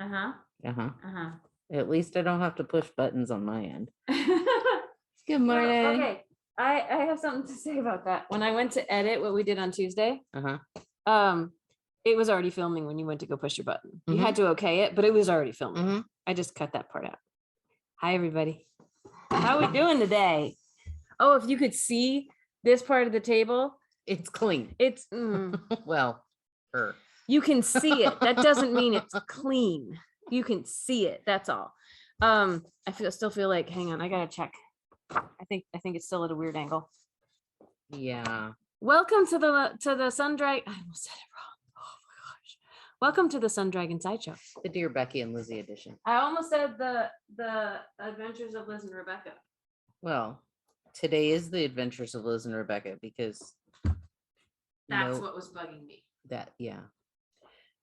At least I don't have to push buttons on my end. Good morning. Well, okay, I have something to say about that. When I went to edit what we did on Tuesday, it was already filming when you went to go push your button. You had to okay it, but it was already filming. I just cut that part out. Hi, everybody. How are we doing today? Oh, if you could see this part of the table, it's clean. It's well, you can see it. That doesn't mean it's clean. You can see it. That's all. I still feel like, hang on, I gotta check. I think it's still at a weird angle. Yeah. Welcome to the Sun Dragon. I almost said it wrong. Oh my gosh. Welcome to the Sun Dragon Sideshow. The Dear Becky and Lizzy edition. I almost said the Adventures of Liz and Rebecca. Well, today is the Adventures of Liz and Rebecca because that's what was bugging me.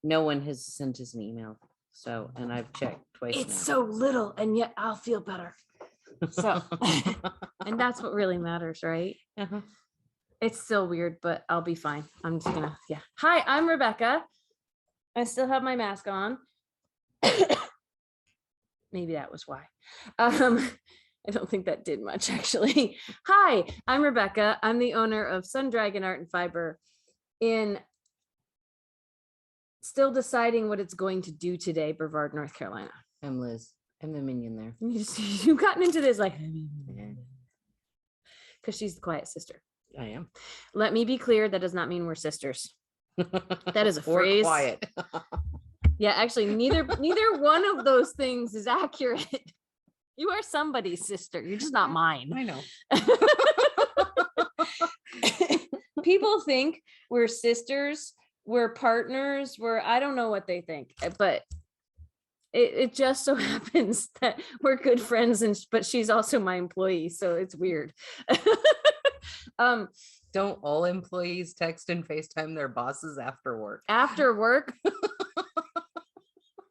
No one has sent us an email. So, and I've checked twice. It's so little, and yet I'll feel better. So, and that's what really matters, right? It's still weird, but I'll be fine. I'm just gonna, Hi, I'm Rebecca. I still have my mask on. Maybe that was why. I don't think that did much, actually. Hi, I'm Rebecca. I'm the owner of Sun Dragon Art and Fiber in still deciding what it's going to do today, Brevard, North Carolina. I'm Liz. I'm the minion there. You've gotten into this like, because she's the quiet sister. I am. Let me be clear. That does not mean we're sisters. That is a phrase. Quiet. Yeah, actually, neither one of those things is accurate. You are somebody's sister. You're just not mine. I know. People think we're sisters, we're partners, I don't know what they think, but it just so happens that we're good friends, but she's also my employee, so it's weird. Don't all employees text and FaceTime their bosses after work? After work?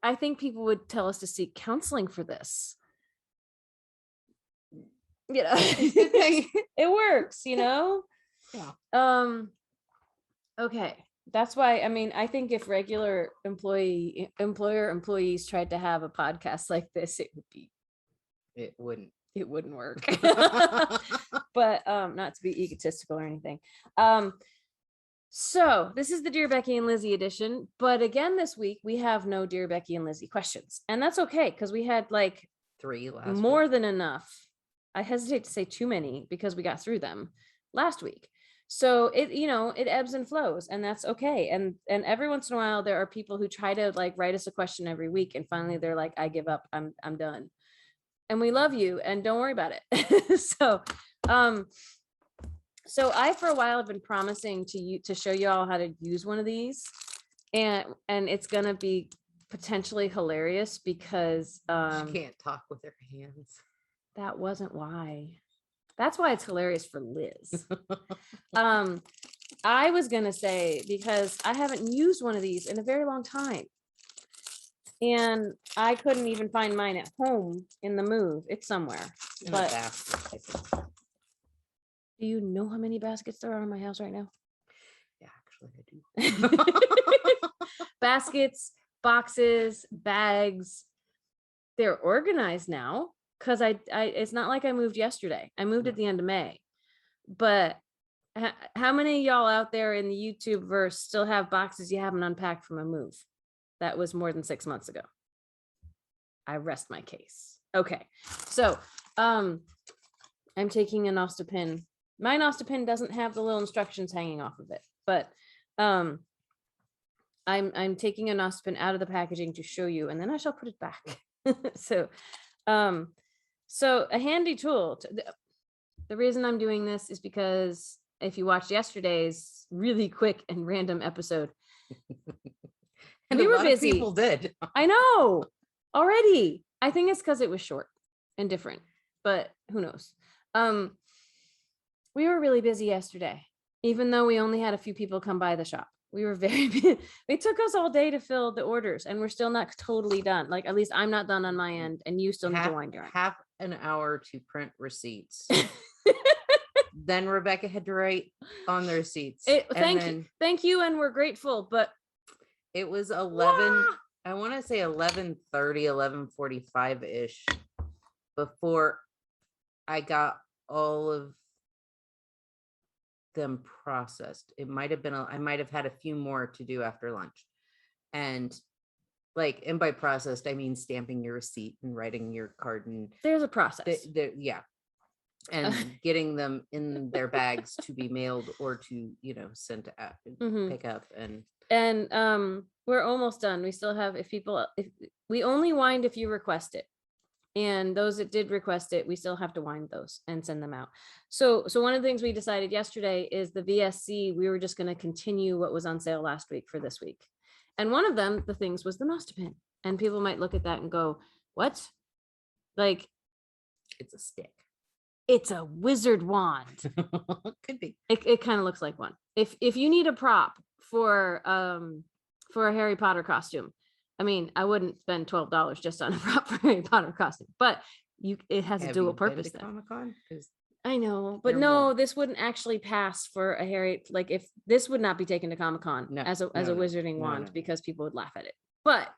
I think people would tell us to seek counseling for this. It works, Yeah. Okay. That's why, I think if regular employees tried to have a podcast like this, it wouldn't work. But not to be egotistical or anything. So this is the Dear Becky and Lizzy edition, but again this week we have no Dear Becky and Lizzy questions, and that's okay because we had like 3 last more week. Than enough. I hesitate to say too many because we got through them last week. So it ebbs and flows, and that's okay. And every once in a while there are people who try to like write us a question every week, and finally they're like, I give up, I'm done. And we love you, and don't worry about it. So I for a while have been promising to show you all how to use one of these, and it's gonna be potentially hilarious because she can't talk with her hands. That wasn't why. That's why it's hilarious for Liz. I was gonna say, because I haven't used one of these in a very long time, and I couldn't even find mine at home in the move. It's somewhere. But do you know how many baskets there are in my house right now? Yeah, actually I do. Baskets, boxes, bags. They're organized now. Because I it's not like I moved yesterday. I moved at the end of May. But how many of y'all out there in the YouTube verse still have boxes you haven't unpacked from a move? That was more than 6 months ago. I rest my case. Okay. So I'm taking a Nostepinne. My Nostepinne doesn't have the little instructions hanging off of it, but I'm taking a Nostepinne out of the packaging to show you, and then I shall put it back. So a handy tool. The reason I'm doing this is because if you watched yesterday's really quick and random episode, and we were busy. People did. I know already. I think it's because it was short and different, but who knows? We were really busy yesterday, even though we only had a few people come by the shop. We were very busy. It took us all day to fill the orders, and we're still not totally done. Like, at least I'm not done on my end, and you still need to wind your end. Half an hour to print receipts. Then Rebecca had to write on the receipts. Thank you, and we're grateful, but it was 11 I want to say 11:30, 11:45 ish before I got all of them processed. It might have been, I might have had a few more to do after lunch. And and by processed, I mean stamping your receipt and writing your card and There's a process. yeah. And getting them in their bags to be mailed or to, sent out, pick up. And we're almost done. We still have, if we only wind if you request it. And those that did request it, we still have to wind those and send them out. So one of the things we decided yesterday is the VSC, we were just going to continue what was on sale last week for this week. And one of them, the things was the Nostepinne. And people might look at that and go, what? Like, it's a stick. It's a wizard wand. Could be. It kind of looks like one. If you need a prop for a Harry Potter costume, I mean, I wouldn't spend $12 just on a prop for Harry Potter costume, but it has a dual purpose. Comic-Con? I know, but no, this wouldn't actually pass for a Harry. Like, if this would not be taken to Comic-Con as a wizarding wand, because people would laugh at it. But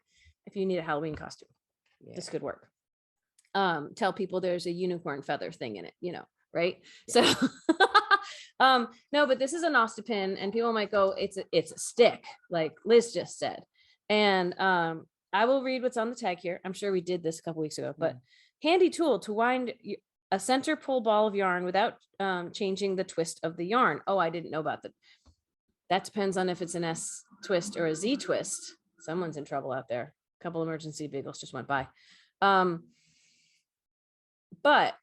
if you need a Halloween costume, this could work. Tell people there's a unicorn feather thing in it, right? Yeah. So no, but this is a Nostepinne, and people might go, it's a stick, like Liz just said. And I will read what's on the tag here. I'm sure we did this a couple weeks ago, but handy tool to wind a center pull ball of yarn without changing the twist of the yarn. Oh, I didn't know about that. That depends on if it's an S twist or a Z twist. Someone's in trouble out there. A couple emergency vehicles just went by. But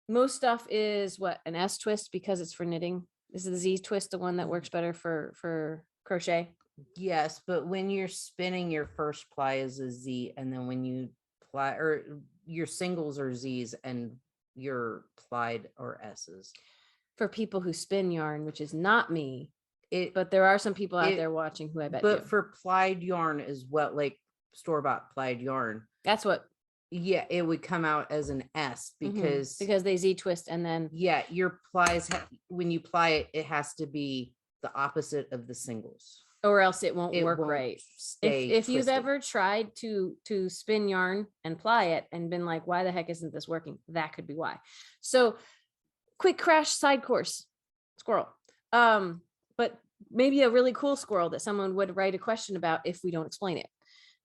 most stuff is an S twist, because it's for knitting. Is the Z twist the one that works better for crochet? Yes, but when you're spinning, your first ply is a Z, and then when you ply, or your singles are Z's and your plied are S's. For people who spin yarn, which is not me, but there are some people out there watching who I bet. But for plied yarn as well, like store-bought plied yarn, that's what. Yeah, it would come out as an S because they Z twist, and then your plies when you ply it, it has to be the opposite of the singles, or else it won't work right. If you've ever tried to spin yarn and ply it and been like, why the heck isn't this working? That could be why. So quick crash side course, squirrel. But maybe a really cool squirrel that someone would write a question about if we don't explain it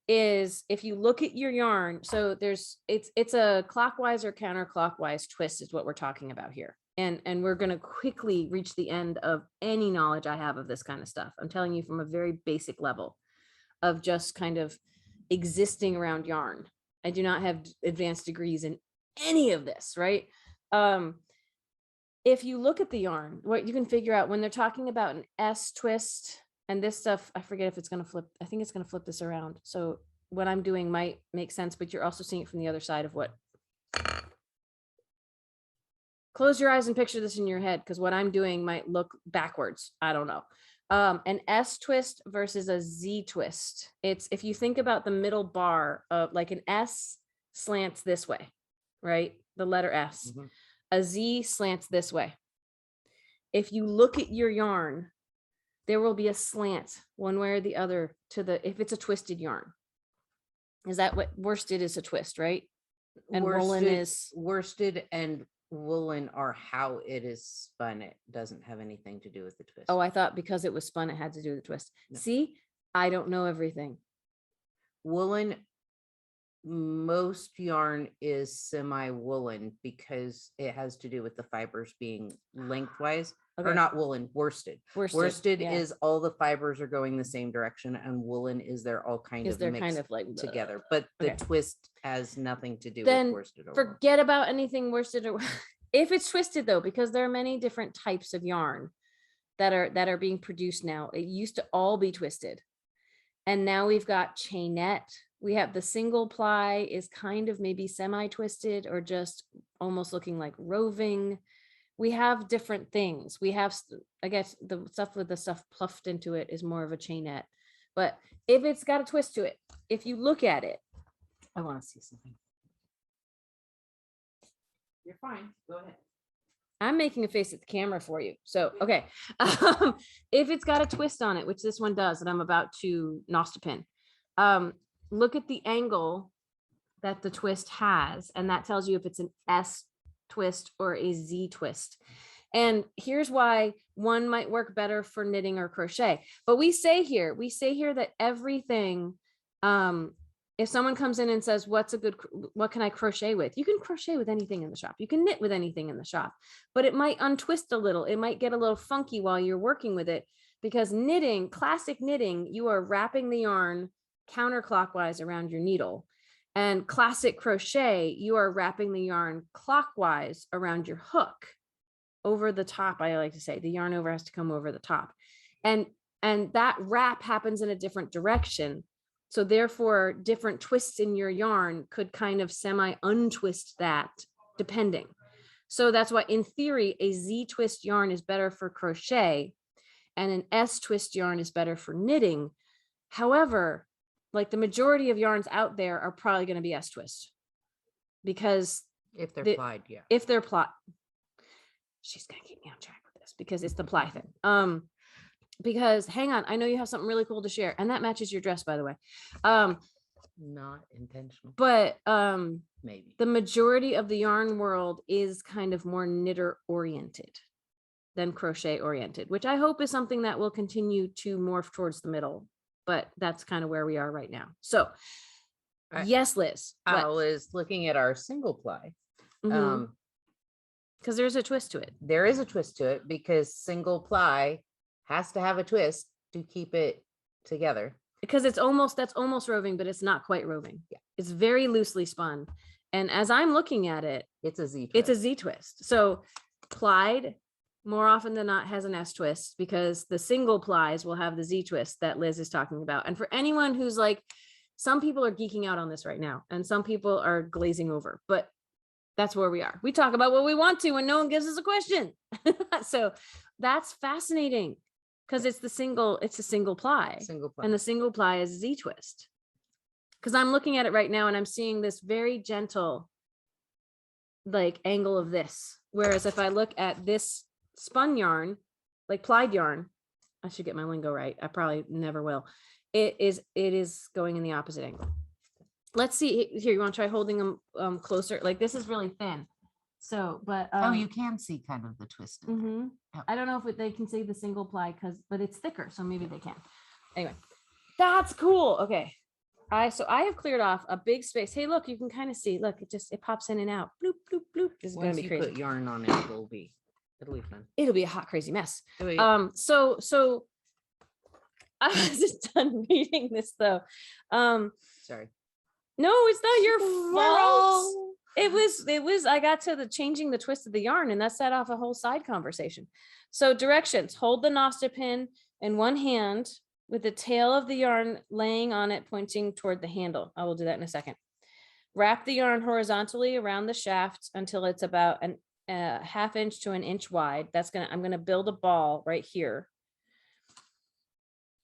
is, if you look at your yarn, so it's a clockwise or counterclockwise twist is what we're talking about here. And we're going to quickly reach the end of any knowledge I have of this kind of stuff. I'm telling you from a very basic level of just kind of existing around yarn. I do not have advanced degrees in any of this, right? If you look at the yarn, what you can figure out when they're talking about an S twist and this stuff, I forget if it's going to flip. I think it's going to flip this around. So what I'm doing might make sense, but you're also seeing it from the other side of what. Close your eyes and picture this in your head, because what I'm doing might look backwards. I don't know. An S twist versus a Z twist. It's, if you think about the middle bar of like an S slants this way, right? The letter S. Mm-hmm. A Z slants this way. If you look at your yarn, there will be a slant one way or the other if it's a twisted yarn. Is that what worsted is? A twist, right? And woolen is worsted, and woolen are how it is spun. It doesn't have anything to do with the twist. Oh, I thought because it was spun, it had to do with the twist. No. See, I don't know everything. Woolen, most yarn is semi-woolen because it has to do with the fibers being lengthwise. Okay. Or not woolen, worsted. Worsted is all the fibers are going the same direction, and woolen is they're all kind of mixed like together. But the twist has nothing to do with worsted. Forget about anything worsted or if it's twisted though, because there are many different types of yarn that are being produced now. It used to all be twisted, and now we've got chainette. We have the single ply is kind of maybe semi-twisted or just almost looking like roving. We have different things. We have, I guess, the stuff with the stuff pluffed into it is more of a chainette. But if it's got a twist to it, if you look at it, I want to see something. You're fine. Go ahead. I'm making a face at the camera for you. So, okay. If it's got a twist on it, which this one does, and I'm about to Nostepinne, look at the angle that the twist has, and that tells you if it's an S twist or a Z twist. And here's why one might work better for knitting or crochet. But we say here that everything, if someone comes in and says, what can I crochet with? You can crochet with anything in the shop. You can knit with anything in the shop, but it might untwist a little. It might get a little funky while you're working with it, because knitting, classic knitting, you are wrapping the yarn counterclockwise around your needle. And classic crochet, you are wrapping the yarn clockwise around your hook. Over the top, I like to say. The yarn over has to come over the top. And that wrap happens in a different direction. So therefore, different twists in your yarn could kind of semi-untwist that, depending. So that's why, in theory, a Z twist yarn is better for crochet, and an S twist yarn is better for knitting. However, like the majority of yarns out there are probably going to be S twist, because if they're plied, if they're plied. She's gonna keep me on track with this because it's the ply thing. Because hang on, I know you have something really cool to share, and that matches your dress, by the way. Not intentional, but maybe the majority of the yarn world is kind of more knitter oriented than crochet oriented, which I hope is something that will continue to morph towards the middle. But that's kind of where we are right now. So, yes, Liz. I was looking at our single ply. Because there's a twist to it. There is a twist to it, because single ply has to have a twist to keep it together. Because that's almost roving, but it's not quite roving. Yeah. It's very loosely spun. And as I'm looking at it, it's a Z twist. It's a Z twist. So plied more often than not has an S twist, because the single plies will have the Z twist that Liz is talking about. And for anyone who's like, some people are geeking out on this right now, and some people are glazing over, but that's where we are. We talk about what we want to when no one gives us a question. So that's fascinating, because it's a single ply. And the single ply is Z twist. Because I'm looking at it right now and I'm seeing this very gentle like angle of this. Whereas if I look at this spun yarn, like plied yarn, I should get my lingo right. I probably never will. It is going in the opposite angle. Let's see here. You want to try holding them closer? Like this is really thin. So, but you can see kind of the twist. Yep. I don't know if they can see the single ply but it's thicker, so maybe they can. Anyway, that's cool. Okay, I have cleared off a big space. Hey, look, you can kind of see. Look, it pops in and out. Bloop bloop bloop. This is gonna be crazy. Put yarn on it, it'll be fun. It'll be a hot, crazy mess. So I was just done reading this though. Sorry. No, it's not your fault. It was, I got to the changing the twist of the yarn, and that set off a whole side conversation. So directions: hold the Nostepinne in one hand with the tail of the yarn laying on it, pointing toward the handle. I will do that in a second. Wrap the yarn horizontally around the shaft until it's about a half inch to an inch wide. I'm going to build a ball right here.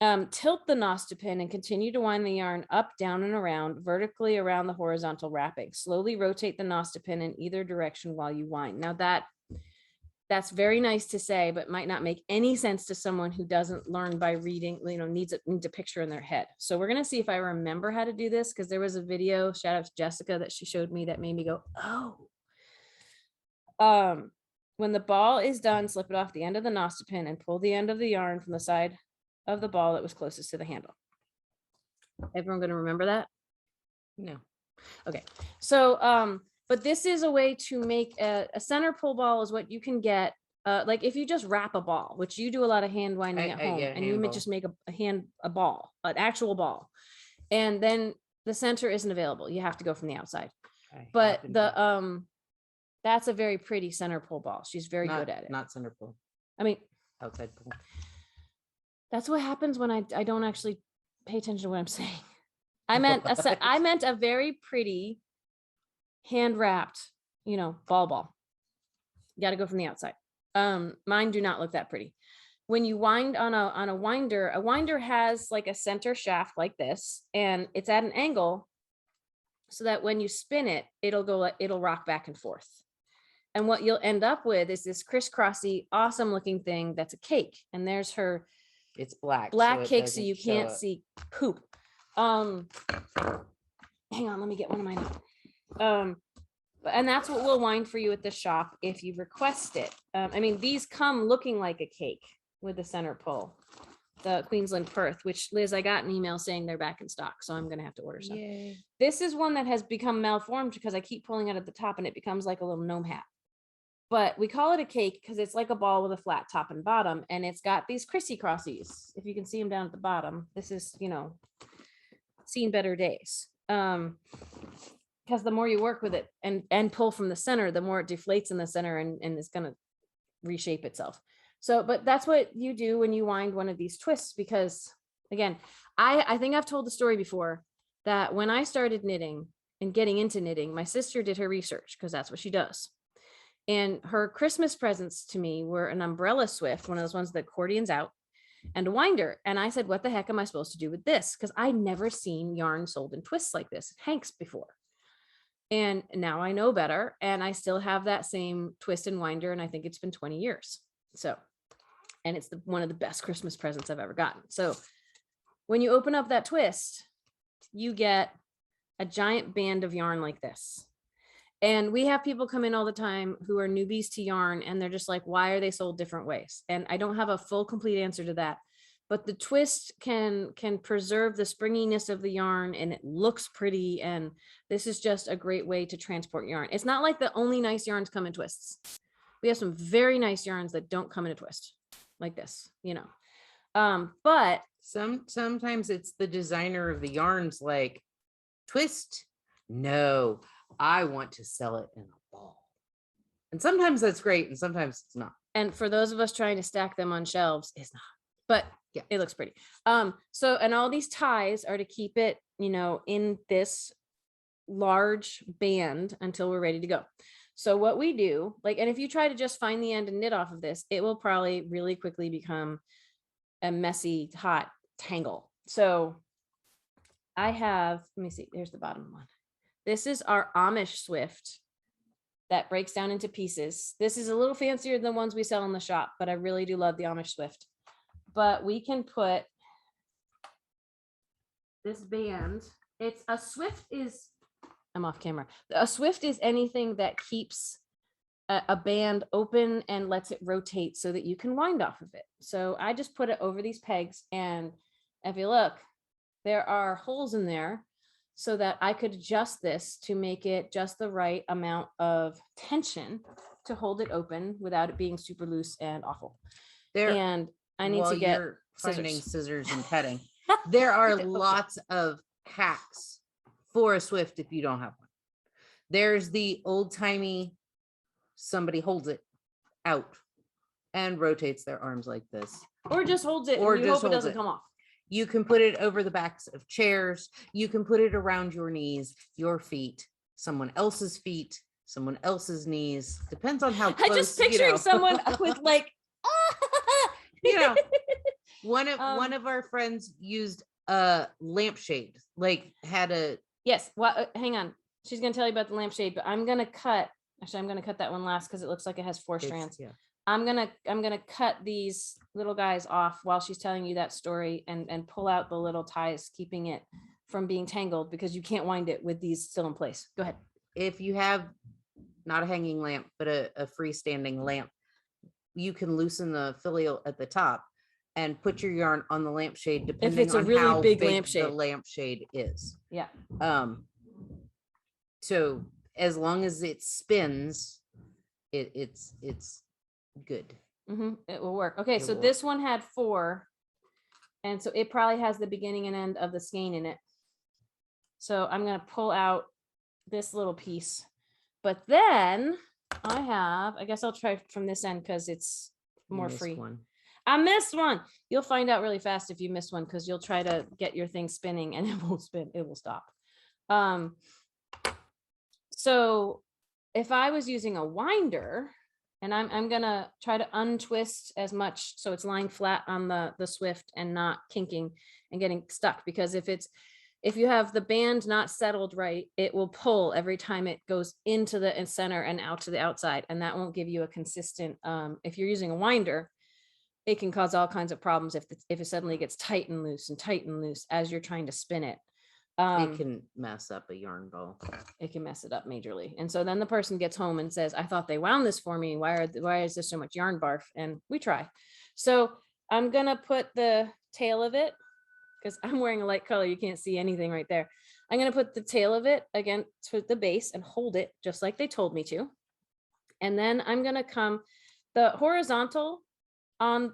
Tilt the Nostepinne and continue to wind the yarn up, down, and around vertically around the horizontal wrapping. Slowly rotate the Nostepinne in either direction while you wind. Now that's very nice to say, but might not make any sense to someone who doesn't learn by reading, needs a picture in their head. So we're going to see if I remember how to do this, because there was a video, shout out to Jessica, that she showed me that made me go, oh. When the ball is done, slip it off the end of the Nostepinne and pull the end of the yarn from the side of the ball that was closest to the handle. Everyone going to remember that? No. Okay. So, but this is a way to make a center pull ball is what you can get. Like if you just wrap a ball, which you do a lot of hand winding at home, and you just make a ball, an actual ball, and then the center isn't available. You have to go from the outside. But that's a very pretty center pull ball. She's very good at it. Not center pull. I mean, outside pull. That's what happens when I don't actually pay attention to what I'm saying. I meant a very pretty hand wrapped, ball. You got to go from the outside. Mine do not look that pretty. When you wind on a winder has like a center shaft like this, and it's at an angle so that when you spin it, it'll rock back and forth. And what you'll end up with is this crisscrossy, awesome looking thing that's a cake. And there's her. It's black Cake, so you can't see poop. hang on, let me get one of mine. And that's what we'll wind for you at the shop if you request it. I mean, these come looking like a cake with the center pull, the Queensland Perth, which Liz, I got an email saying they're back in stock, so I'm going to have to order some. Yay. This is one that has become malformed because I keep pulling it at the top and it becomes like a little gnome hat. But we call it a cake because it's like a ball with a flat top and bottom, and it's got these crossies. If you can see them down at the bottom, this is, seen better days. Because the more you work with it and pull from the center, the more it deflates in the center and is going to reshape itself. So, but that's what you do when you wind one of these twists, because again, I think I've told the story before that when I started knitting and getting into knitting, my sister did her research because that's what she does. And her Christmas presents to me were an umbrella swift, one of those ones that accordions out, and a winder. And I said, what the heck am I supposed to do with this? Because I'd never seen yarn sold in twists like this at Hanks before. And now I know better, and I still have that same twist and winder, and I think it's been 20 years. So, and it's one of the best Christmas presents I've ever gotten. So when you open up that twist, you get a giant band of yarn like this. And we have people come in all the time who are newbies to yarn, and they're just like, why are they sold different ways? And I don't have a full, complete answer to that. But the twist can preserve the springiness of the yarn, and it looks pretty. And this is just a great way to transport yarn. It's not like the only nice yarns come in twists. We have some very nice yarns that don't come in a twist like this, but sometimes it's the designer of the yarns like, twist? No, I want to sell it in a ball. And sometimes that's great, and sometimes it's not. And for those of us trying to stack them on shelves, it's not. But yeah, it looks pretty. So, and all these ties are to keep it, in this large band until we're ready to go. So what we do, and if you try to just find the end and knit off of this, it will probably really quickly become a messy, hot tangle. So I have, let me see, there's the bottom one. This is our Amish Swift that breaks down into pieces. This is a little fancier than the ones we sell in the shop, but I really do love the Amish Swift. But we can put this band. It's a Swift is, I'm off camera. A Swift is anything that keeps a band open and lets it rotate so that you can wind off of it. So I just put it over these pegs, and if you look, there are holes in there so that I could adjust this to make it just the right amount of tension to hold it open without it being super loose and awful. And I need to get finding scissors and cutting. There are lots of hacks for a Swift if you don't have one. There's the old timey, somebody holds it out and rotates their arms like this, or just holds it, or and you hope it doesn't come off. You can put it over the backs of chairs. You can put it around your knees, your feet, someone else's feet, someone else's knees. Depends on how close. I'm just picturing someone with one of our friends used a lampshade, had a. Yes. Well, hang on. She's going to tell you about the lampshade, but I'm going to cut that one last because it looks like it has 4 strands. Yeah. I'm going to cut these little guys off while she's telling you that story and pull out the little ties, keeping it from being tangled because you can't wind it with these still in place. Go ahead. If you have not a hanging lamp, but a freestanding lamp, you can loosen the filial at the top and put your yarn on the lampshade depending on really how big the lampshade is. Yeah. So as long as it spins, it's good. Mm-hmm. It will work. Okay, so this one had 4, and so it probably has the beginning and end of the skein in it. So I'm going to pull out this little piece, but then I guess I'll try from this end because it's more free. I missed one. You'll find out really fast if you miss one because you'll try to get your thing spinning and it won't spin. It will stop. So if I was using a winder, and I'm going to try to untwist as much so it's lying flat on the Swift and not kinking and getting stuck, because if you have the band not settled right, it will pull every time it goes into the center and out to the outside, and that won't give you a consistent, if you're using a winder, it can cause all kinds of problems if it suddenly gets tight and loose as you're trying to spin it. It can mess up a yarn ball. It can mess it up majorly. And so then the person gets home and says, I thought they wound this for me. Why is there so much yarn barf? And we try. So I'm going to put the tail of it, because I'm wearing a light color. You can't see anything right there. I'm going to put the tail of it against the base and hold it just like they told me to. And then I'm going to come the horizontal on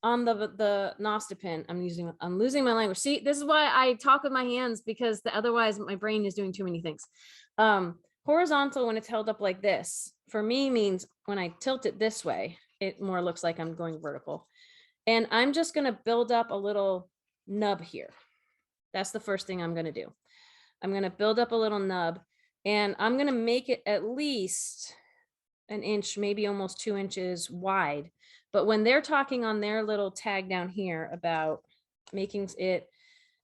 the Nostepinne. I'm losing my language. See, this is why I talk with my hands, because otherwise my brain is doing too many things. Horizontal, when it's held up like this, for me means when I tilt it this way, it more looks like I'm going vertical. And I'm just going to build up a little nub here. That's the first thing I'm going to do. I'm going to build up a little nub, and I'm going to make it at least an inch, maybe almost 2 inches wide. But when they're talking on their little tag down here about making it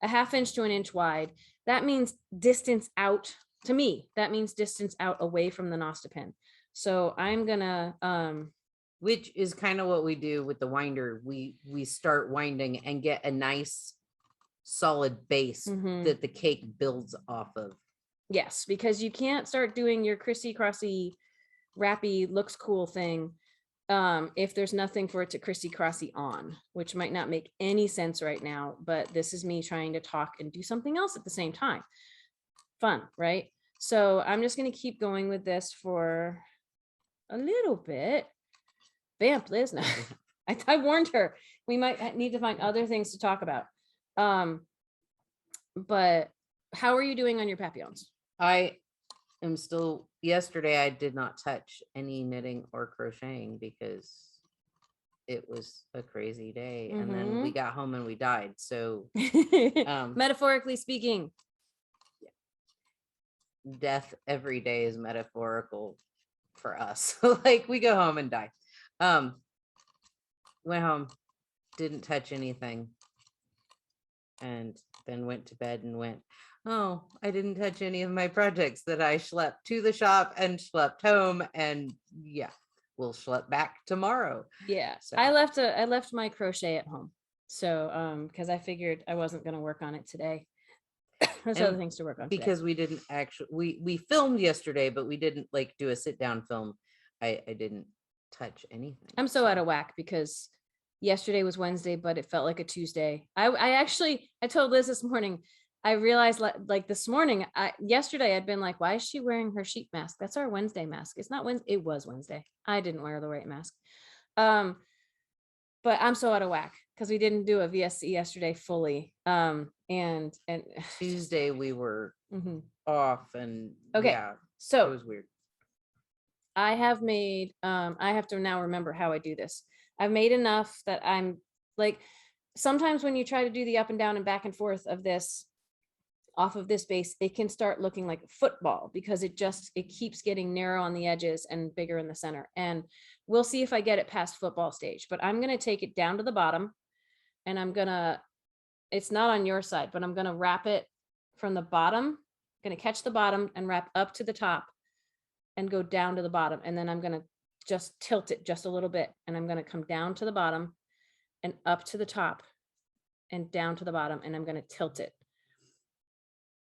a 1/2 inch to 1 inch wide, that means distance out. To me, that means distance out away from the Nostepinne. So I'm gonna which is kind of what we do with the winder. We start winding and get a nice solid base that the cake builds off of. Yes, because you can't start doing your crissy-crossy, wrappy, looks cool thing if there's nothing for it to crissy-crossy on, which might not make any sense right now, but this is me trying to talk and do something else at the same time. Fun, right? So I'm just going to keep going with this for a little bit. Vamp, Liz. No. I warned her. We might need to find other things to talk about. But how are you doing on your papillons? I am still, yesterday I did not touch any knitting or crocheting because it was a crazy day. And then we got home and we died. So metaphorically speaking, death every day is metaphorical for us. Like, we go home and die. Went home, didn't touch anything, and then went to bed and went, oh, I didn't touch any of my projects that I schlepped to the shop and schlepped home, and yeah, we'll schlep back tomorrow. Yeah, so I left my crochet at home, so because I figured I wasn't going to work on it today. There's other things to work on because today. We didn't actually we filmed yesterday, but we didn't like do a sit down film. I didn't touch anything. I'm so out of whack because yesterday was Wednesday, but it felt like a Tuesday. I told Liz this morning, I realized like this morning, yesterday I'd been like, why is she wearing her sheep mask? That's our Wednesday mask. It's not Wednesday. It was Wednesday. I didn't wear the right mask. But I'm so out of whack because we didn't do a VSC yesterday fully. And Tuesday we were off, and okay. Yeah, so it was weird. I have made, I have to now remember how I do this. I've made enough that I'm like, sometimes when you try to do the up and down and back and forth of this off of this base, it can start looking like football because it keeps getting narrow on the edges and bigger in the center. And we'll see if I get it past football stage, but I'm going to take it down to the bottom, and it's not on your side, but I'm going to wrap it from the bottom. I'm going to catch the bottom and wrap up to the top and go down to the bottom. And then I'm going to just tilt it just a little bit. And I'm going to come down to the bottom and up to the top and down to the bottom. And I'm going to tilt it.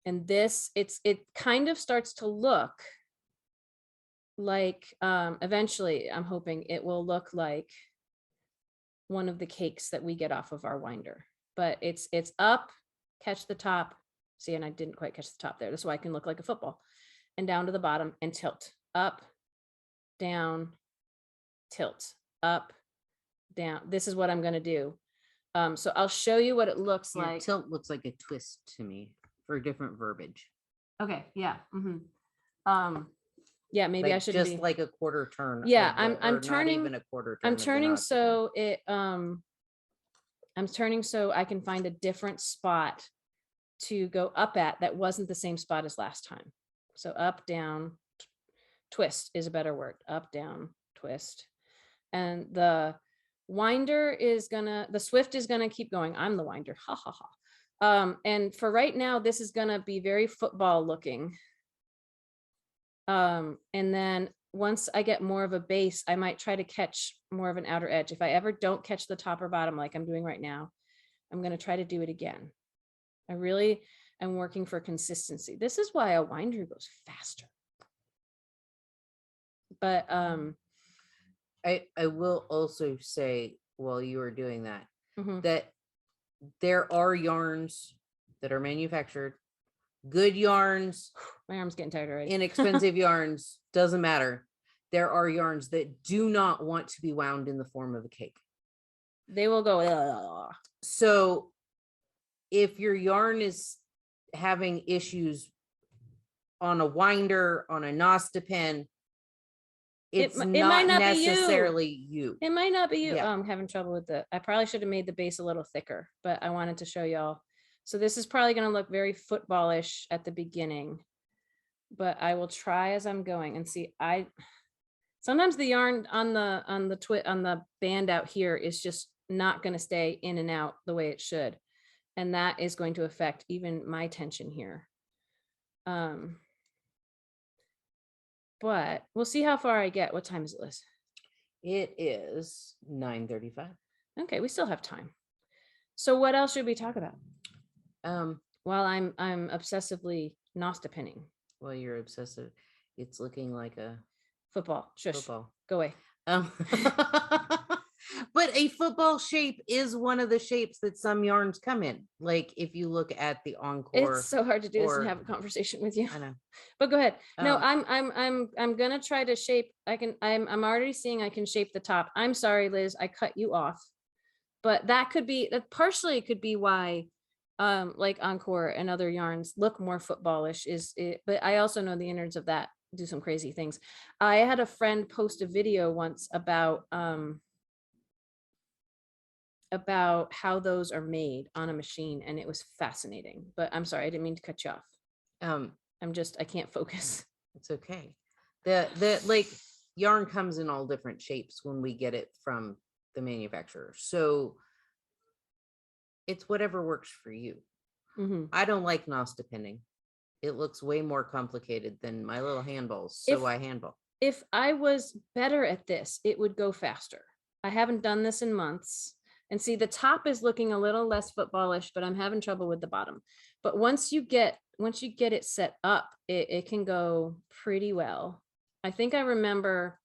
And this, it kind of starts to look like, eventually I'm hoping it will look like one of the cakes that we get off of our winder, but it's up, catch the top. See, and I didn't quite catch the top there. That's why I can look like a football, and down to the bottom and tilt, up, down, tilt, up, down. This is what I'm going to do. So I'll show you what it looks like. Tilt looks like a twist to me for different verbiage. Okay. Yeah. Yeah, maybe like I should just like a quarter turn. Yeah, I'm turning. Not even a quarter turn. I'm turning so it I'm turning so I can find a different spot to go up at that wasn't the same spot as last time. So up, down, twist is a better word. Up, down, twist. And the winder the Swift is gonna keep going. I'm the winder. Ha ha ha. And for right now, this is gonna be very football looking. And then once I get more of a base, I might try to catch more of an outer edge. If I ever don't catch the top or bottom like I'm doing right now, I'm going to try to do it again. and working for consistency. This is why a winder goes faster. But I will also say, while you are doing that, mhm. that there are yarns that are manufactured, good yarns, My arm's getting tired already. inexpensive yarns, doesn't matter. There are yarns that do not want to be wound in the form of a cake. They will go. Ugh. So if your yarn is having issues on a winder, on a Nostepinne, it's it not might not necessarily you. It might not be you. Yeah. I'm having trouble with I probably should have made the base a little thicker, but I wanted to show y'all. So this is probably going to look very footballish at the beginning, but I will try as I'm going and see. Sometimes the yarn on the band out here is just not going to stay in and out the way it should. And that is going to affect even my tension here. But we'll see how far I get. What time is it, Liz? It is 9:35. Okay, we still have time. So what else should we talk about? While I'm obsessively Nostepinning. Well, you're obsessive. It's looking like a football. Shush. Football. Go away. But a football shape is one of the shapes that some yarns come in. Like if you look at the Encore. It's so hard to do this and have a conversation with you. I know. But go ahead. No, I'm gonna try to shape. I'm already seeing I can shape the top. I'm sorry, Liz, I cut you off. But that partially could be why like Encore and other yarns look more footballish but I also know the innards of that do some crazy things. I had a friend post a video once about how those are made on a machine, and it was fascinating. But I'm sorry, I didn't mean to cut you off. I can't focus. It's okay. The like yarn comes in all different shapes when we get it from the manufacturer. So it's whatever works for you. Mm-hmm. I don't like Nostepinning. It looks way more complicated than my little handballs. So I handball. If I was better at this, it would go faster. I haven't done this in months. And see, the top is looking a little less footballish, but I'm having trouble with the bottom. But once you get it set up, it can go pretty well. I think I remember,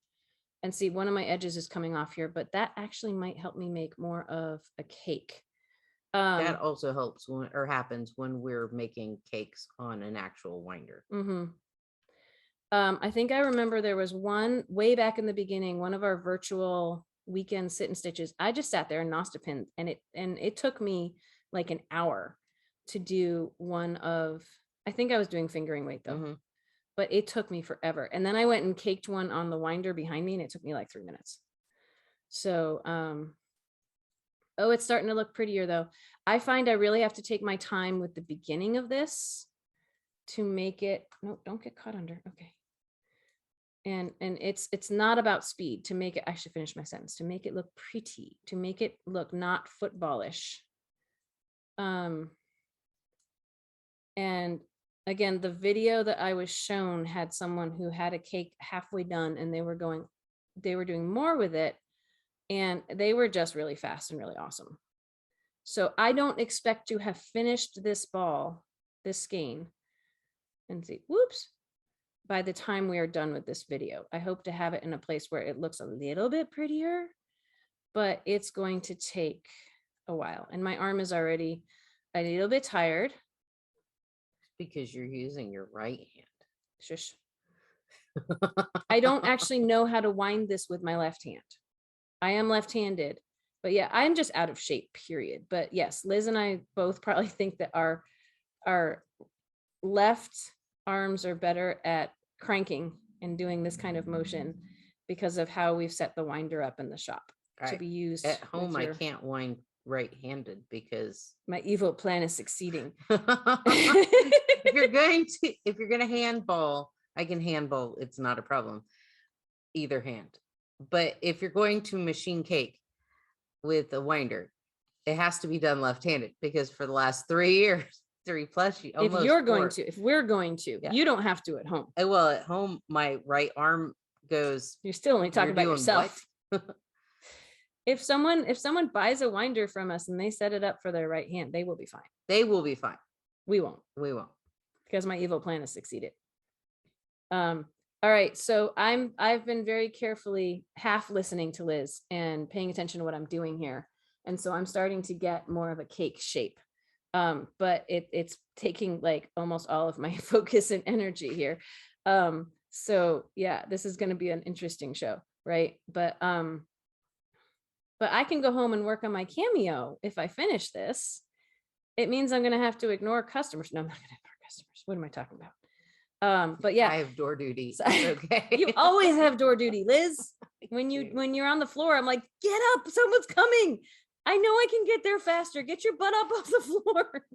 and see, one of my edges is coming off here, but that actually might help me make more of a cake. That also helps happens when we're making cakes on an actual winder. Mm-hmm. I think I remember there was one way back in the beginning, one of our virtual weekend sit and stitches. I just sat there and Nostepinne, and it took me like an hour to do one of, I think I was doing fingering weight though, mm-hmm. But it took me forever. And then I went and caked one on the winder behind me, and it took me like 3 minutes. So, oh, it's starting to look prettier though. I find I really have to take my time with the beginning of this to make it, no, don't get caught under. Okay. And it's not about speed to make it, I should finish my sentence, to make it look pretty, to make it look not footballish. And again, the video that I was shown had someone who had a cake halfway done, and they were doing more with it, and they were just really fast and really awesome. So I don't expect to have finished this skein, and see, whoops, by the time we are done with this video. I hope to have it in a place where it looks a little bit prettier, but it's going to take a while. And my arm is already a little bit tired. Because you're using your right hand. Shush. I don't actually know how to wind this with my left hand. I am left-handed, but yeah, I'm just out of shape, period. But yes, Liz and I both probably think that our left arms are better at cranking and doing this kind of motion because of how we've set the winder up in the shop to be used at home. I can't wind right-handed because my evil plan is succeeding. if you're gonna handball, I can handball. It's not a problem, either hand. But if you're going to machine cake with a winder, it has to be done left-handed, because for the last 3 years, 3+ years, if we're going to, yeah. You don't have to at home. Well, at home, my right arm goes. You're still only talking about yourself. If someone buys a winder from us and they set it up for their right hand, they will be fine. They will be fine. We won't. We won't. Because my evil plan has succeeded. All right. So I've been very carefully half listening to Liz and paying attention to what I'm doing here. And so I'm starting to get more of a cake shape. But it's taking like almost all of my focus and energy here. So yeah, this is going to be an interesting show, right? But I can go home and work on my Cameo if I finish this. It means I'm going to have to ignore customers. No, I'm not going to ignore customers. What am I talking about? But yeah, I have door duty. So, Okay. You always have door duty, Liz. When you're on the floor, I'm like, get up, someone's coming. I know I can get there faster. Get your butt up off the floor.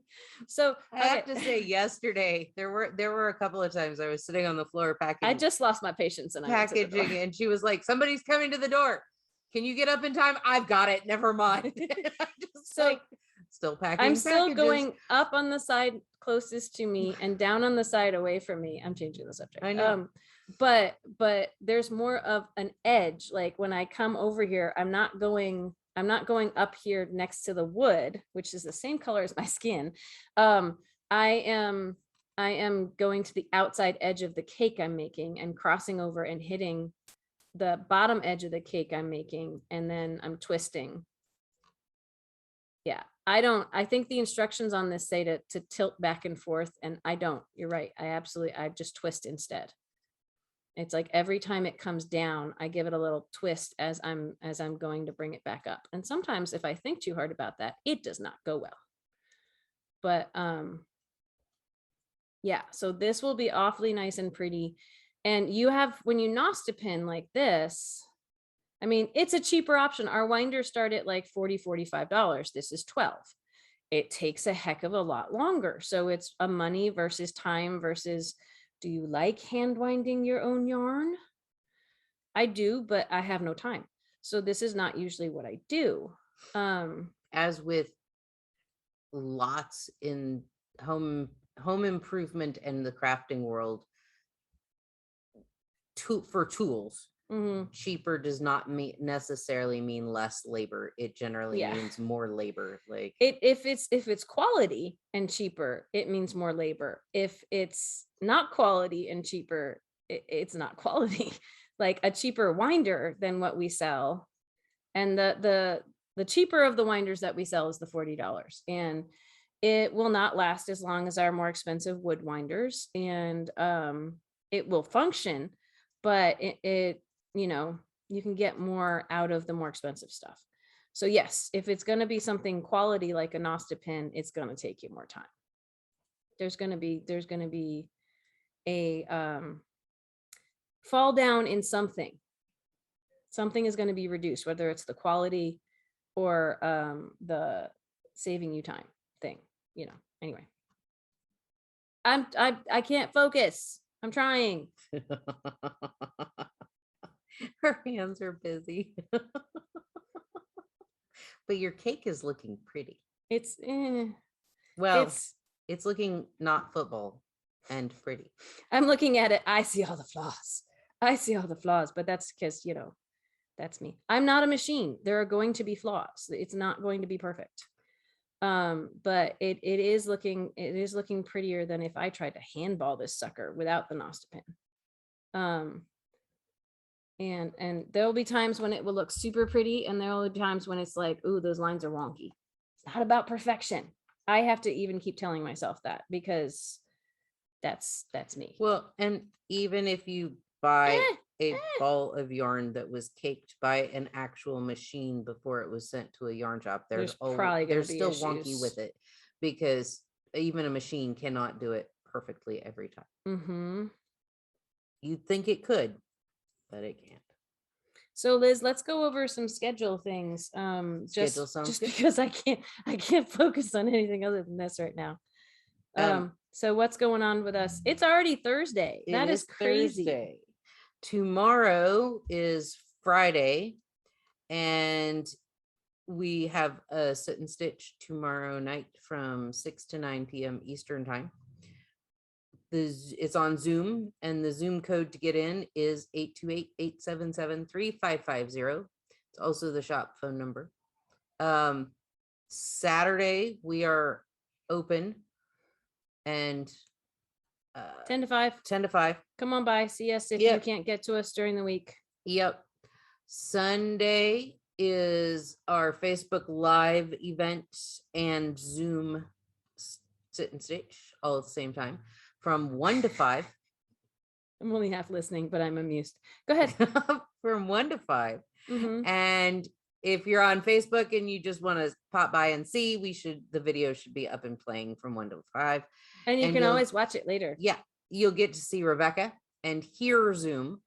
So I have to say, yesterday there were a couple of times I was sitting on the floor packing. I just lost my patience and packaging, and she was like, "Somebody's coming to the door. Can you get up in time?" I've got it. Never mind. So like, still packing. I'm still packages. going up on the side closest to me and down on the side away from me. I'm changing the subject. I know. But there's more of an edge. Like when I come over here, I'm not going up here next to the wood, which is the same color as my skin. I am going to the outside edge of the cake I'm making and crossing over and hitting the bottom edge of the cake I'm making, and then I'm twisting. Yeah, I think the instructions on this say to tilt back and forth, and I don't. You're right. I just twist instead. It's like every time it comes down, I give it a little twist as I'm going to bring it back up. And sometimes if I think too hard about that, it does not go well. But yeah, so this will be awfully nice and pretty. And you have, when you Nostepinne like this, I mean, it's a cheaper option. Our winders start at like $40, $45. This is $12. It takes a heck of a lot longer. So it's a money versus time versus, do you like hand winding your own yarn? I do, but I have no time. So this is not usually what I do. As with lots in home improvement and the crafting world, for tools, cheaper does not necessarily mean less labor. It generally means more labor. Like if it's quality and cheaper, it means more labor. If it's not quality and cheaper, it's not quality. Like a cheaper winder than what we sell, and the cheaper of the winders that we sell is the $40, and it will not last as long as our more expensive wood winders, and it will function, but it you know, you can get more out of the more expensive stuff. So yes, if it's going to be something quality like a Nostepinne, it's going to take you more time. There's going to be a fall down in something. Something is going to be reduced, whether it's the quality or the saving you time thing, you know. Anyway, I can't focus. I'm trying. Her hands are busy. But your cake is looking pretty. It's well, it's looking not football and pretty. I'm looking at it. I see all the flaws, but that's because, you know, that's me. I'm not a machine. There are going to be flaws. It's not going to be perfect. But it is looking prettier than if I tried to handball this sucker without the Nostepinne. And there will be times when it will look super pretty, and there will be times when it's like, ooh, those lines are wonky. It's not about perfection. I have to even keep telling myself that, because that's me. Well, and even if you buy a ball of yarn that was caked by an actual machine before it was sent to a yarn shop, there's still issues. Wonky with it, because even a machine cannot do it perfectly every time. You'd think it could, but it can't. So Liz, let's go over some schedule things. Just because I can't focus on anything other than this right now. So what's going on with us? It's already Thursday. That is crazy. Thursday. Tomorrow is Friday, and we have a sit and stitch tomorrow night from 6 to 9 p.m. Eastern time. It's on Zoom, and the Zoom code to get in is 828-877-3550. It's also the shop phone number. Saturday we are open and 10 to 5. 10 to 5. Come on by. See us if Yep. you can't get to us during the week. Yep. Sunday is our Facebook Live event and Zoom sit and stitch all at the same time from 1 to 5. I'm only half listening, but I'm amused. Go ahead. From 1 to 5. Mhm. And if you're on Facebook and you just want to pop by and see, the video should be up and playing from 1 to 5. And you can you'll- always watch it later. Yeah, you'll get to see Rebecca and hear Zoom.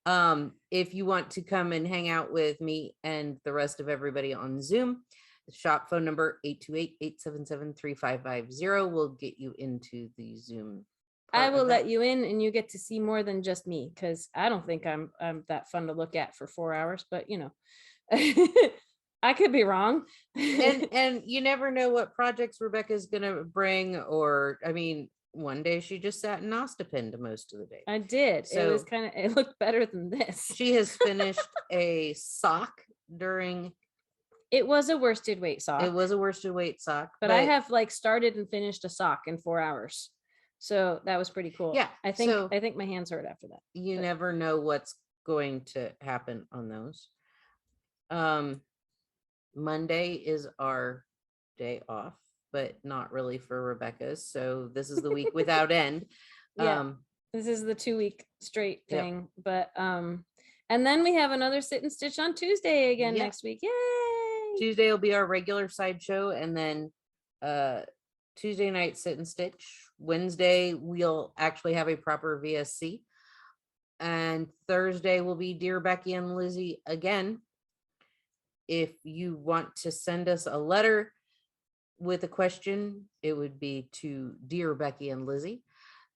If you want to come and hang out with me and the rest of everybody on Zoom, the shop phone number 828-877-3550 will get you into the Zoom. I will let you in and you get to see more than just me, because I don't think I'm that fun to look at for 4 hours, but you know, I could be wrong. and you never know what projects Rebecca's gonna bring, or I mean, one day she just sat in Nostepinne most of the day. I did. So it was kind of, it looked better than this. She has finished a sock during. It was a worsted weight sock. It was a worsted weight sock, but I have like started and finished a sock in 4 hours. So that was pretty cool. Yeah. I think my hands hurt after that. You never know what's going to happen on those. Monday is our day off, but not really for Rebecca's. So this is the week without end. Yeah. This is the 2-week straight thing. Yep. But and then we have another sit and stitch on Tuesday again next week. Yay! Tuesday will be our regular sideshow, and then Tuesday night sit and stitch. Wednesday we'll actually have a proper VSC, and Thursday will be Dear Becky and Lizzy again. If you want to send us a letter with a question, it would be to Dear Becky and Lizzy,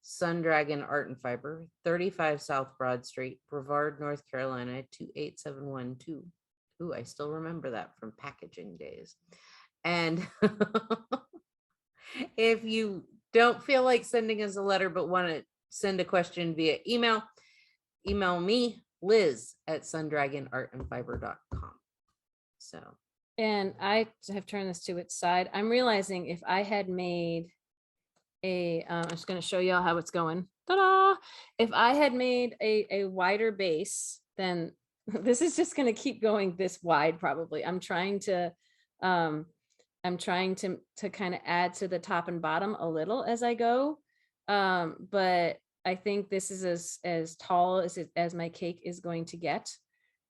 Sun Dragon Art and Fiber, 35 South Broad Street, Brevard, North Carolina, 28712. Ooh, I still remember that from packaging days. And if you don't feel like sending us a letter but want to send a question via email, email me, Liz, at sundragonartandfiber.com. So, and I have turned this to its side. I'm realizing if I had made I'm just going to show y'all how it's going. Ta-da! If I had made a wider base, then this is just going to keep going this wide. Probably. I'm trying to kind of add to the top and bottom a little as I go. But I think this is as tall as my cake is going to get.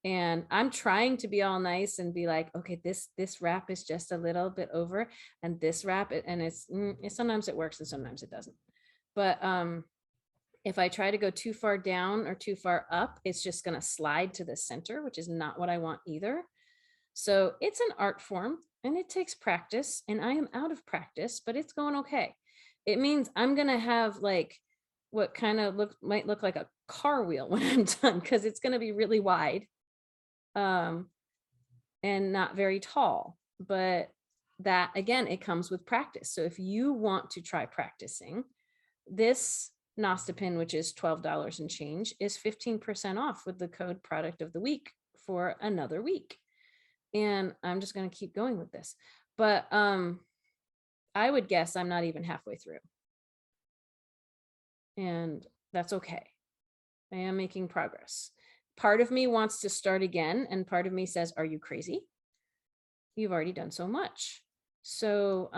And I'm trying to be all nice and be like, okay, this wrap is just a little bit over, and this wrap, and it's sometimes it works and sometimes it doesn't. But if I try to go too far down or too far up, it's just going to slide to the center, which is not what I want either. So it's an art form and it takes practice, and I am out of practice, but it's going okay. It means I'm going to have like what kind of might look like a car wheel when I'm done, because it's going to be really wide. And not very tall, but that again, it comes with practice. So if you want to try practicing, this Nostepinne, which is $12 and change, is 15% off with the code product of the week for another week. And I'm just going to keep going with this, but I would guess I'm not even halfway through, and that's okay. I am making progress. Part of me wants to start again, and part of me says, are you crazy? You've already done so much. So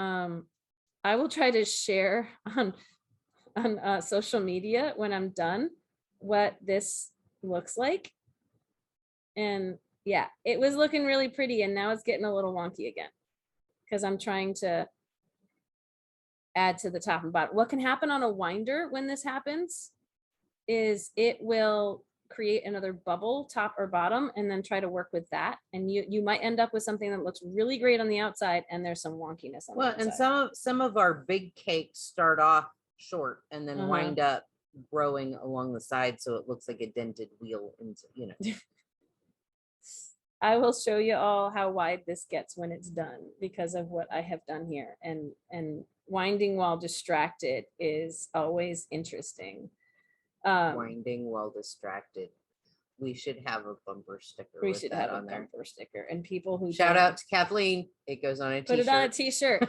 I will try to share on social media when I'm done what this looks like. And yeah, it was looking really pretty, and now it's getting a little wonky again because I'm trying to add to the top and bottom. What can happen on a winder when this happens is it will create another bubble, top or bottom, and then try to work with that. And you might end up with something that looks really great on the outside, and there's some wonkiness on the inside. And some of our big cakes start off short and then wind up growing along the side, so it looks like a dented wheel. And I will show you all how wide this gets when it's done because of what I have done here. And winding while distracted is always interesting. Winding while distracted. We should have a bumper sticker. We should have a bumper sticker. And people who out to Kathleen. It goes on a t-shirt. Put it on a t-shirt.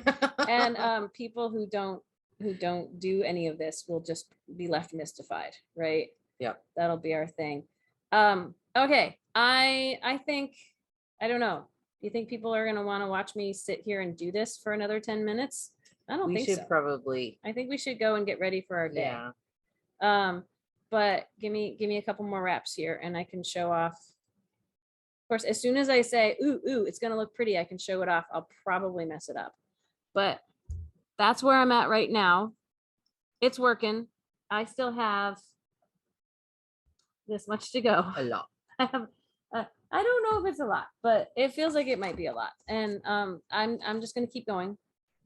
And people who don't who don't do any of this will just be left mystified, right? Yep. That'll be our thing. Okay. I think, I don't know. Do you think people are going to want to watch me sit here and do this for another 10 minutes? I don't think so. We should probably. I think we should go and get ready for our day. Yeah. But give me a couple more reps here and I can show off. Of course, as soon as I say, ooh, it's going to look pretty, I can show it off. I'll probably mess it up. But that's where I'm at right now. It's working. I still have this much to go. A lot. I have, I don't know if it's a lot, but it feels like it might be a lot. And I'm just going to keep going.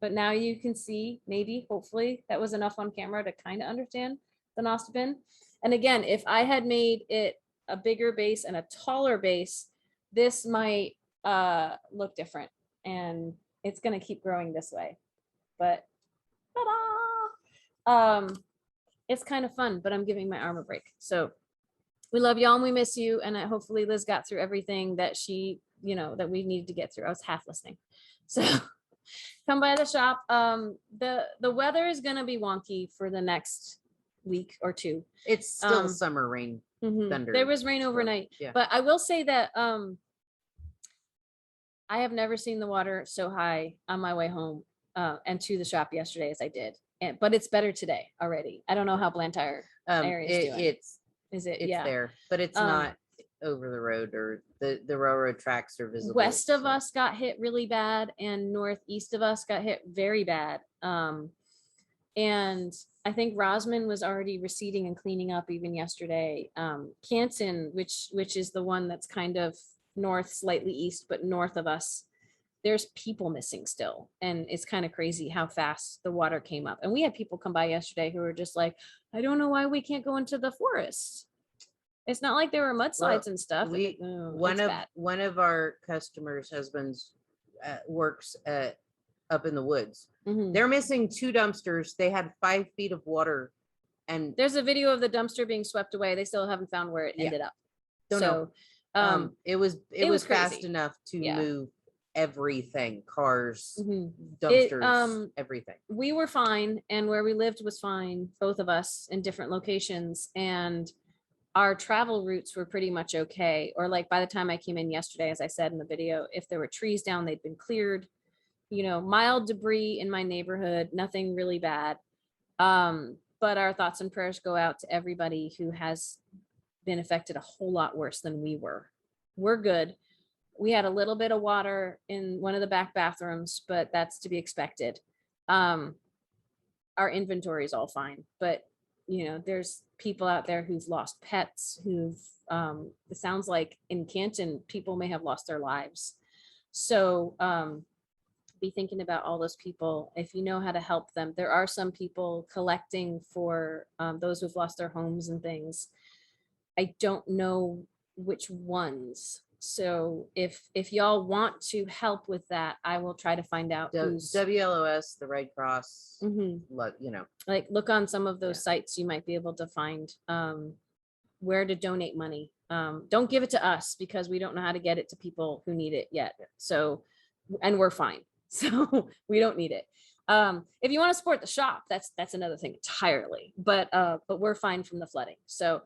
But now you can see, maybe, hopefully, that was enough on camera to kind of understand the Nostepinne. And again, if I had made it a bigger base and a taller base, this might look different. And it's going to keep growing this way. But ta-da! It's kind of fun, but I'm giving my arm a break. So we love y'all and we miss you. And hopefully Liz got through everything that she, that we needed to get through. I was half listening. So come by the shop. The weather is going to be wonky for the next week or two. It's still summer rain. Thunder. There was rain overnight. Yeah. But I will say that I have never seen the water so high on my way home and to the shop yesterday as I did. But it's better today already. I don't know how Blantyre area is doing. It's yeah. there, but it's not over the road, or the railroad tracks are visible. West of us got hit really bad and northeast of us got hit very bad. And I think Rosman was already receding and cleaning up even yesterday. Canton, which is the one that's kind of north, slightly east, but north of us, there's people missing still. And it's kind of crazy how fast the water came up. And we had people come by yesterday who were just like, I don't know why we can't go into the forest. It's not like there were mudslides and stuff. One of our customers' husbands works up in the woods. They're missing 2 dumpsters. They had 5 feet of water, and there's a video of the dumpster being swept away. They still haven't found where it ended up. Don't know. It was fast enough to move everything, cars, dumpsters, everything. We were fine, and where we lived was fine, both of us in different locations, and our travel routes were pretty much okay. Or like by the time I came in yesterday, as I said in the video, if there were trees down, they'd been cleared. Mild debris in my neighborhood, nothing really bad. But our thoughts and prayers go out to everybody who has been affected a whole lot worse than we were. We're good. We had a little bit of water in one of the back bathrooms, but that's to be expected. Our inventory is all fine, but there's people out there who've lost pets, it sounds like in Canton, people may have lost their lives. So be thinking about all those people. If you know how to help them, there are some people collecting for those who've lost their homes and things. I don't know which ones. So if y'all want to help with that, I will try to find out who's WLOS, the Red Cross, like look on some of those sites. You might be able to find where to donate money. Don't give it to us because we don't know how to get it to people who need it yet. So, and we're fine. So we don't need it. If you want to support the shop, that's another thing entirely, but we're fine from the flooding. So,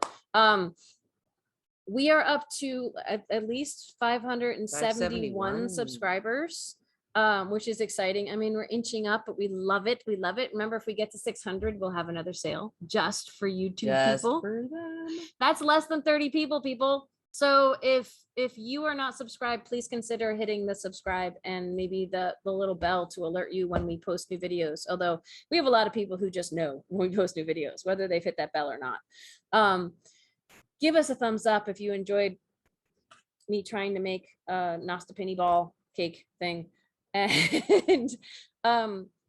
we are up to at least 571 subscribers, which is exciting. I mean, we're inching up, but we love it. We love it. Remember, if we get to 600, we'll have another sale just for you two people. For them. That's less than 30 people. So if you are not subscribed, please consider hitting the subscribe and maybe the little bell to alert you when we post new videos. Although we have a lot of people who just know when we post new videos, whether they've hit that bell or not. Give us a thumbs up if you enjoyed me trying to make a Nostepinne ball cake thing. And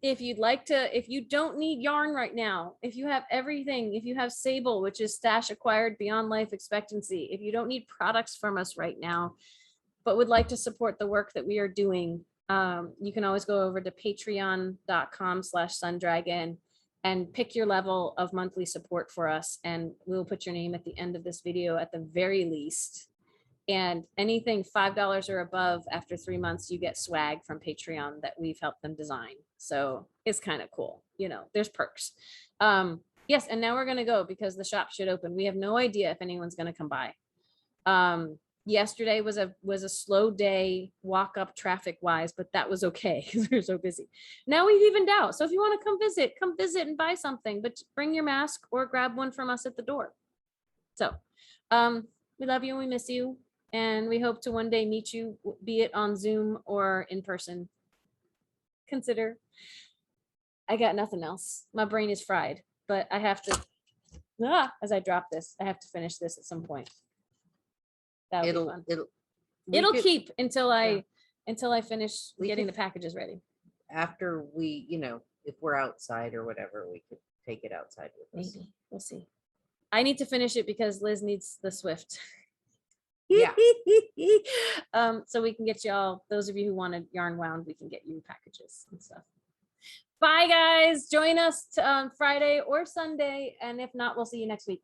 if you'd like to, if you don't need yarn right now, if you have everything, if you have Sable, which is stash acquired beyond life expectancy, if you don't need products from us right now, but would like to support the work that we are doing, you can always go over to patreon.com/sundragon and pick your level of monthly support for us. And we'll put your name at the end of this video at the very least. And anything $5 or above after 3 months, you get swag from Patreon that we've helped them design. So it's kind of cool. You know, there's perks. Yes, and now we're gonna go because the shop should open. We have no idea if anyone's gonna come by. Yesterday was a slow day walk up traffic wise, but that was okay because we were so busy. Now we've evened out. So if you want to come visit and buy something, but bring your mask or grab one from us at the door. So we love you and we miss you. And we hope to one day meet you, be it on Zoom or in person. Consider. I got nothing else. My brain is fried, but I have to, as I drop this, I have to finish this at some point. That'll be fun. It'll keep until I finish getting the packages ready. After we, you know, if we're outside or whatever, we could take it outside with us. Maybe. We'll see. I need to finish it because Liz needs the Swift. Yeah. So we can get y'all, those of you who wanted yarn wound, we can get you packages and stuff. Bye guys. Join us on Friday or Sunday. And if not, we'll see you next week.